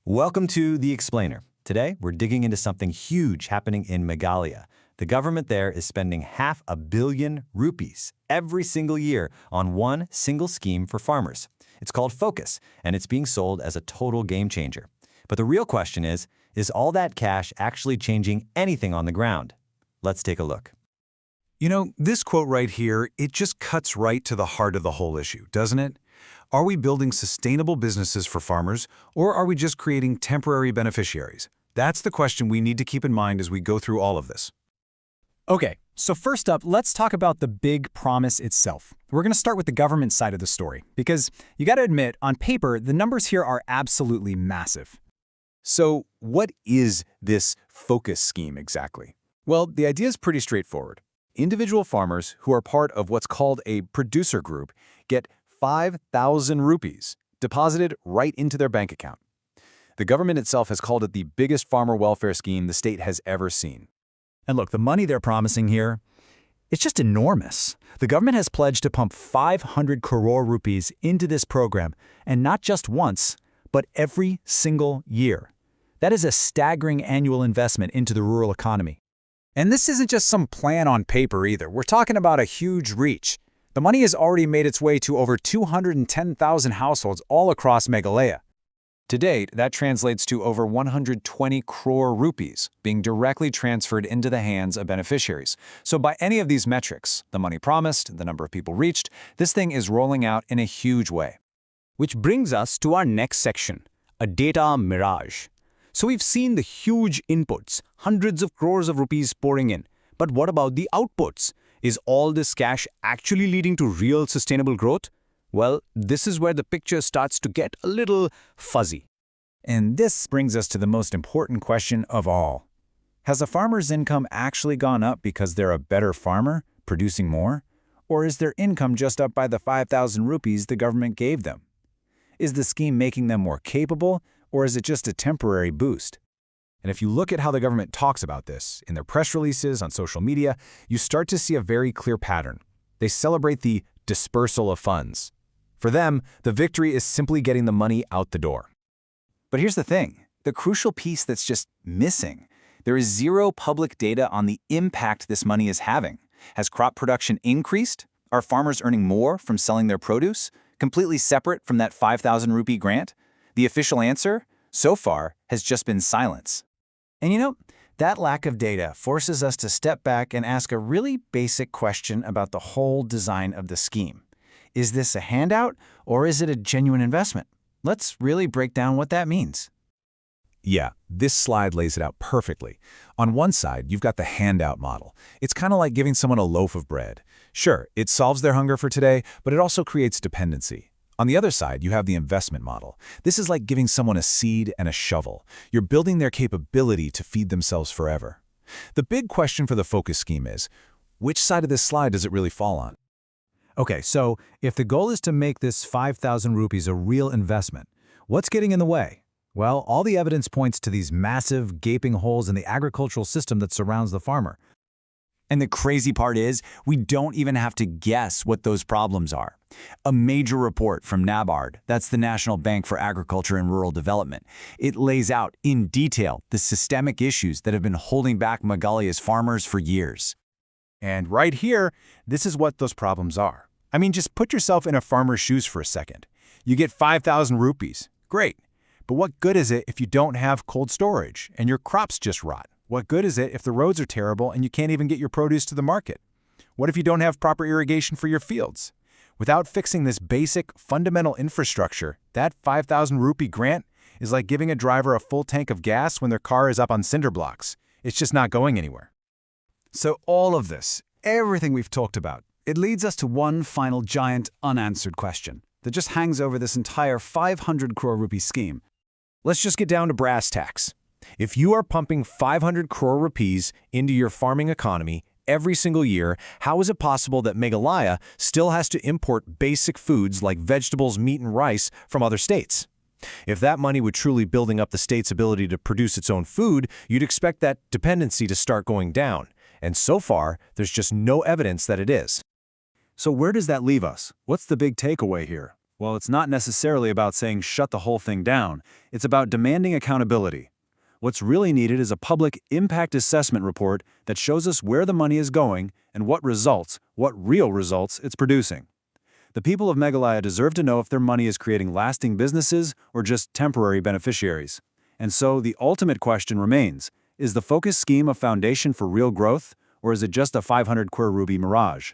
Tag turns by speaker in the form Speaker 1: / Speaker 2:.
Speaker 1: Welcome to The Explainer. Today, we're digging into something huge happening in Meghalaya. The government there is spending ₹500 million every single year on one single scheme for farmers. It's called Focus, and it's being sold as a total game changer. But the real question is all that cash actually changing anything on the ground? Let's take a look.
Speaker 2: You know, this quote right here, it just cuts right to the heart of the whole issue, doesn't it? Are we building sustainable businesses for farmers, or are we just creating temporary beneficiaries? That's the question we need to keep in mind as we go through all of this.
Speaker 3: Okay, so first up, let's talk about the big promise itself. We're going to start with the government side of the story, because you got to admit, on paper, the numbers here are absolutely massive.
Speaker 2: So what is this Focus scheme exactly? Well, the idea is pretty straightforward. Individual farmers who are part of what's called a producer group get 5,000 rupees deposited right into their bank account. The government itself has called it the biggest farmer welfare scheme the state has ever seen.
Speaker 3: And look, the money they're promising here, it's just enormous. The government has pledged to pump 500 crore rupees into this program, and not just once, but every single year. That is a staggering annual investment into the rural economy. And this isn't just some plan on paper either. We're talking about a huge reach. The money has already made its way to over 210,000 households all across Meghalaya.
Speaker 2: To date, that translates to over 120 crore rupees being directly transferred into the hands of beneficiaries. So by any of these metrics, the money promised, the number of people reached, this thing is rolling out in a huge way.
Speaker 4: Which brings us to our next section, a data mirage. So we've seen the huge inputs, hundreds of crores of rupees pouring in. But what about the outputs? Is all this cash actually leading to real sustainable growth? Well, this is where the picture starts to get a little fuzzy.
Speaker 3: And this brings us to the most important question of all. Has a farmer's income actually gone up because they're a better farmer, producing more? Or is their income just up by the 5,000 rupees the government gave them? Is the scheme making them more capable, or is it just a temporary boost?
Speaker 2: And if you look at how the government talks about this, in their press releases, on social media, you start to see a very clear pattern. They celebrate the dispersal of funds. For them, the victory is simply getting the money out the door.
Speaker 1: But here's the thing, the crucial piece that's just missing. There is zero public data on the impact this money is having. Has crop production increased? Are farmers earning more from selling their produce? Completely separate from that 5,000 rupee grant? The official answer, so far, has just been silence. And you know, that lack of data forces us to step back and ask a really basic question about the whole design of the scheme. Is this a handout, or is it a genuine investment? Let's really break down what that means.
Speaker 2: Yeah, this slide lays it out perfectly. On one side, you've got the handout model. It's kind of like giving someone a loaf of bread. Sure, it solves their hunger for today, but it also creates dependency. On the other side, you have the investment model. This is like giving someone a seed and a shovel. You're building their capability to feed themselves forever. The big question for the Focus scheme is, which side of this slide does it really fall on?
Speaker 3: Okay, so if the goal is to make this 5,000 rupees a real investment, what's getting in the way? Well, all the evidence points to these massive, gaping holes in the agricultural system that surrounds the farmer.
Speaker 1: And the crazy part is, we don't even have to guess what those problems are. A major report from NABARD, that's the National Bank for Agriculture and Rural Development, it lays out in detail the systemic issues that have been holding back Meghalaya's farmers for years.
Speaker 2: And right here, this is what those problems are. I mean, just put yourself in a farmer's shoes for a second. You get 5,000 rupees. Great. But what good is it if you don't have cold storage and your crops just rot? What good is it if the roads are terrible and you can't even get your produce to the market? What if you don't have proper irrigation for your fields? Without fixing this basic, fundamental infrastructure, that 5,000 rupee grant is like giving a driver a full tank of gas when their car is up on cinder blocks. It's just not going anywhere.
Speaker 3: So all of this, everything we've talked about, it leads us to one final giant unanswered question that just hangs over this entire 500 crore rupee scheme.
Speaker 5: Let's just get down to brass tacks. If you are pumping 500 crore rupees into your farming economy every single year, how is it possible that Meghalaya still has to import basic foods like vegetables, meat, and rice from other states? If that money were truly building up the state's ability to produce its own food, you'd expect that dependency to start going down. And so far, there's just no evidence that it is.
Speaker 2: So where does that leave us? What's the big takeaway here? Well, it's not necessarily about saying shut the whole thing down. It's about demanding accountability. What's really needed is a public impact assessment report that shows us where the money is going and what real results it's producing. The people of Meghalaya deserve to know if their money is creating lasting businesses or just temporary beneficiaries. And so the ultimate question remains, is the focus scheme a foundation for real growth, or is it just a 500 crore rupee mirage?